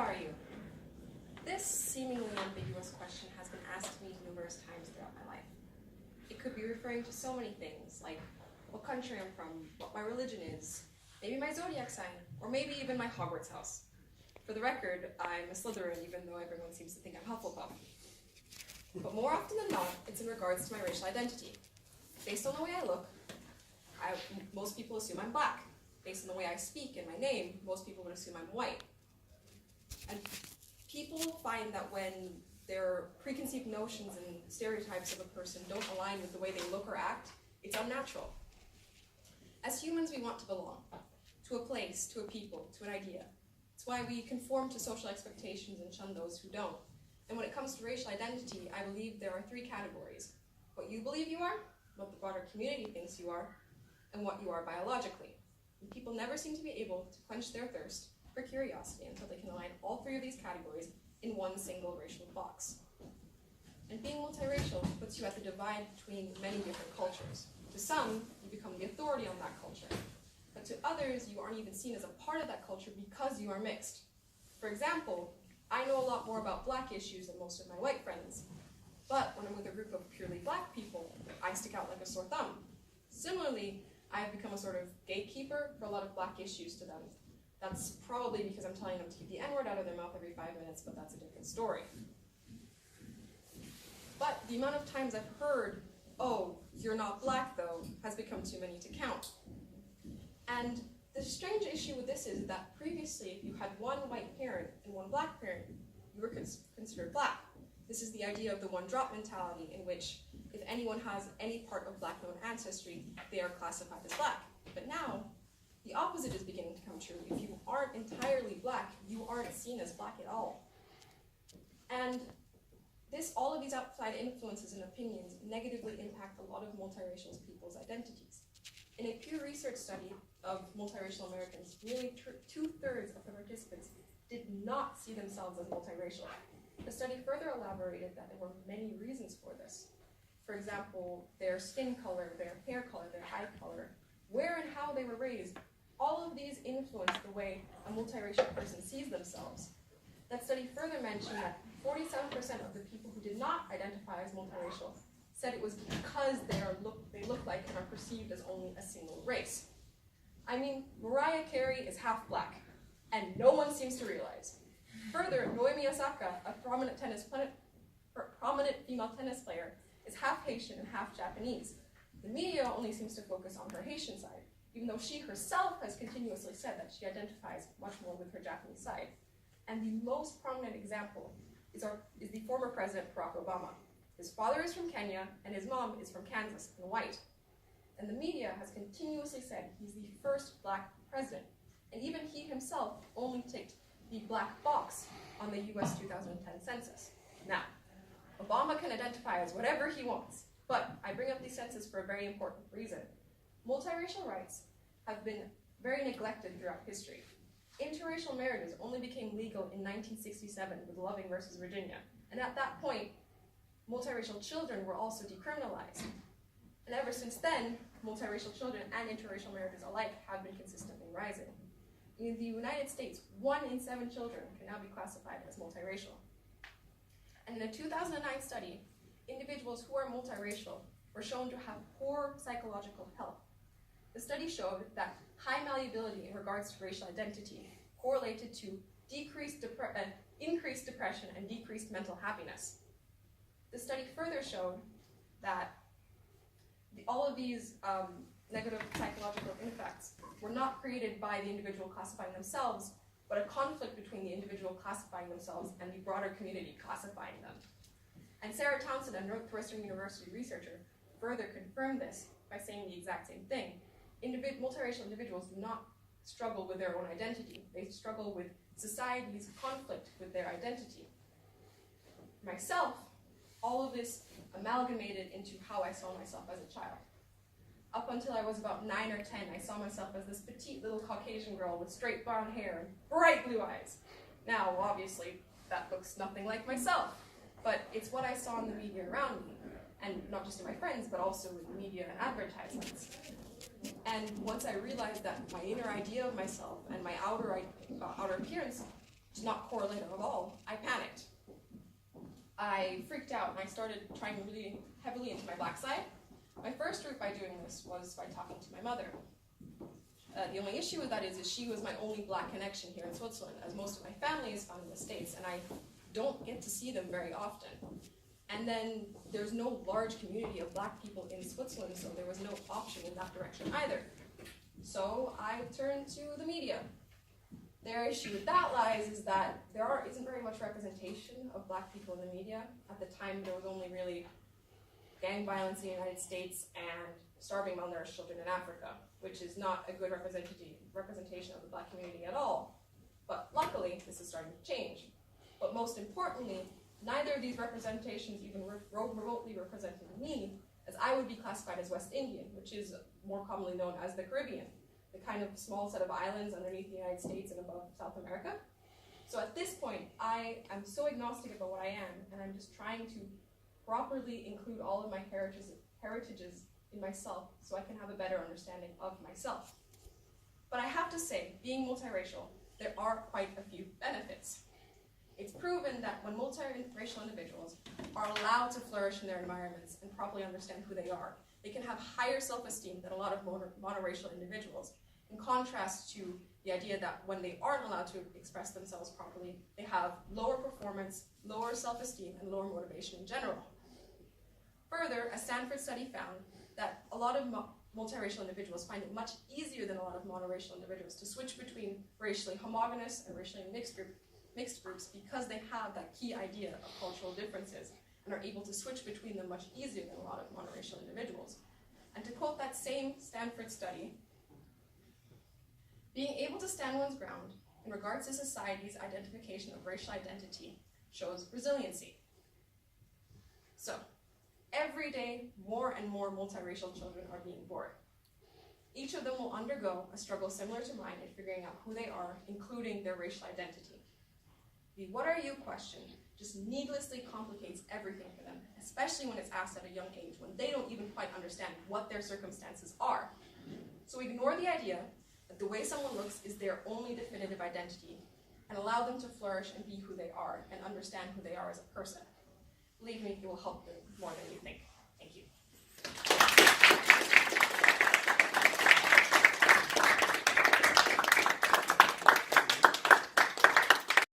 are you? This seemingly ambiguous question has been asked to me numerous times throughout my life. It could be referring to so many things, like what country I'm from, what my religion is, maybe my zodiac sign, or maybe even my Hogwarts house. For the record, I'm a Slytherin, even though everyone seems to think I'm Hufflepuff. But more often than not, it's in regards to my racial identity. Based on the way I look, most people assume I'm black. Based on the way I speak and my name, most people would assume I'm white. And people find that when their preconceived notions and stereotypes of a person don't align with the way they look or act, it's unnatural. As humans, we want to belong to a place, to a people, to an idea. It's why we conform to social expectations and shun those who don't. And when it comes to racial identity, I believe there are three categories: what you believe you are, what the broader community thinks you are, and what you are biologically. And people never seem to be able to quench their thirst for curiosity until they can align all three of these categories in one single racial box. And being multiracial puts you at the divide between many different cultures. To some, you become the authority on that culture. But to others, you aren't even seen as a part of that culture because you are mixed. For example, I know a lot more about black issues than most of my white friends. But when I'm with a group of purely black people, I stick out like a sore thumb. Similarly, I have become a sort of gatekeeper for a lot of black issues to them. That's probably because I'm telling them to keep the N-word out of their mouth every 5 minutes, but that's a different story. But the amount of times I've heard, "Oh, you're not black though," has become too many to count. And the strange issue with this is that previously, if you had one white parent and one black parent, you were considered black. This is the idea of the one-drop mentality, in which if anyone has any part of black known ancestry, they are classified as black. But now, the opposite is beginning to come true. If you aren't entirely black, you aren't seen as black at all. And all of these outside influences and opinions negatively impact a lot of multiracial people's identities. In a Pew Research study of multiracial Americans, nearly 2/3 of the participants did not see themselves as multiracial. The study further elaborated that there were many reasons for this. For example, their skin color, their hair color, their eye color, where and how they were raised. All of these influence the way a multiracial person sees themselves. That study further mentioned that 47% of the people who did not identify as multiracial said it was because they look like and are perceived as only a single race. I mean, Mariah Carey is half black, and no one seems to realize. Further, Naomi Osaka, a prominent female tennis player, is half Haitian and half Japanese. The media only seems to focus on her Haitian side, even though she herself has continuously said that she identifies much more with her Japanese side. And the most prominent example is the former President Barack Obama. His father is from Kenya, and his mom is from Kansas and white. And the media has continuously said he's the first black president. And even he himself only ticked the black box on the US 2010 census. Now, Obama can identify as whatever he wants, but I bring up these census for a very important reason. Multiracial rights have been very neglected throughout history. Interracial marriages only became legal in 1967 with Loving versus Virginia. And at that point, multiracial children were also decriminalized. And ever since then, multiracial children and interracial marriages alike have been consistently rising. In the United States, 1 in 7 children can now be classified as multiracial. And in a 2009 study, individuals who are multiracial were shown to have poor psychological health. The study showed that high malleability in regards to racial identity correlated to increased depression and decreased mental happiness. The study further showed that all of these negative psychological effects were not created by the individual classifying themselves, but a conflict between the individual classifying themselves and the broader community classifying them. And Sarah Townsend, a Northwestern University researcher, further confirmed this by saying the exact same thing. Multiracial individuals do not struggle with their own identity. They struggle with society's conflict with their identity. Myself, all of this amalgamated into how I saw myself as a child. Up until I was about 9 or 10, I saw myself as this petite little Caucasian girl with straight brown hair and bright blue eyes. Now, obviously, that looks nothing like myself, but it's what I saw in the media around me, and not just in my friends, but also in the media and advertisements. And once I realized that my inner idea of myself and my outer appearance is not correlative at all, I panicked. I freaked out and I started trying really heavily into my black side. My first route by doing this was by talking to my mother. The only issue with that is she was my only black connection here in Switzerland, as most of my family is found in the States, and I don't get to see them very often. And then there's no large community of black people in Switzerland, so there was no option in that direction either. So I turned to the media. Their issue with that lies is that there isn't very much representation of black people in the media. At the time, there was only really gang violence in the United States and starving malnourished children in Africa, which is not a good representation of the black community at all. But luckily, this is starting to change. But most importantly, neither of these representations even remotely represented me, as I would be classified as West Indian, which is more commonly known as the Caribbean, the kind of small set of islands underneath the United States and above South America. So at this point, I am so agnostic about what I am, and I'm just trying to properly include all of my heritages in myself so I can have a better understanding of myself. But I have to say, being multiracial, there are quite a few benefits. It's proven that when multiracial individuals are allowed to flourish in their environments and properly understand who they are, they can have higher self-esteem than a lot of monoracial individuals, in contrast to the idea that when they aren't allowed to express themselves properly, they have lower performance, lower self-esteem, and lower motivation in general. Further, a Stanford study found that a lot of multiracial individuals find it much easier than a lot of monoracial individuals to switch between racially homogenous and racially mixed groups because they have that key idea of cultural differences and are able to switch between them much easier than a lot of monoracial individuals. And to quote that same Stanford study, being able to stand one's ground in regards to society's identification of racial identity shows resiliency. So, every day, more and more multiracial children are being born. Each of them will undergo a struggle similar to mine in figuring out who they are, including their racial identity. The "what are you" question just needlessly complicates everything for them, especially when it's asked at a young age, when they don't even quite understand what their circumstances are. So ignore the idea that the way someone looks is their only definitive identity, and allow them to flourish and be who they are, and understand who they are as a person. Believe me, it will help them more than you think.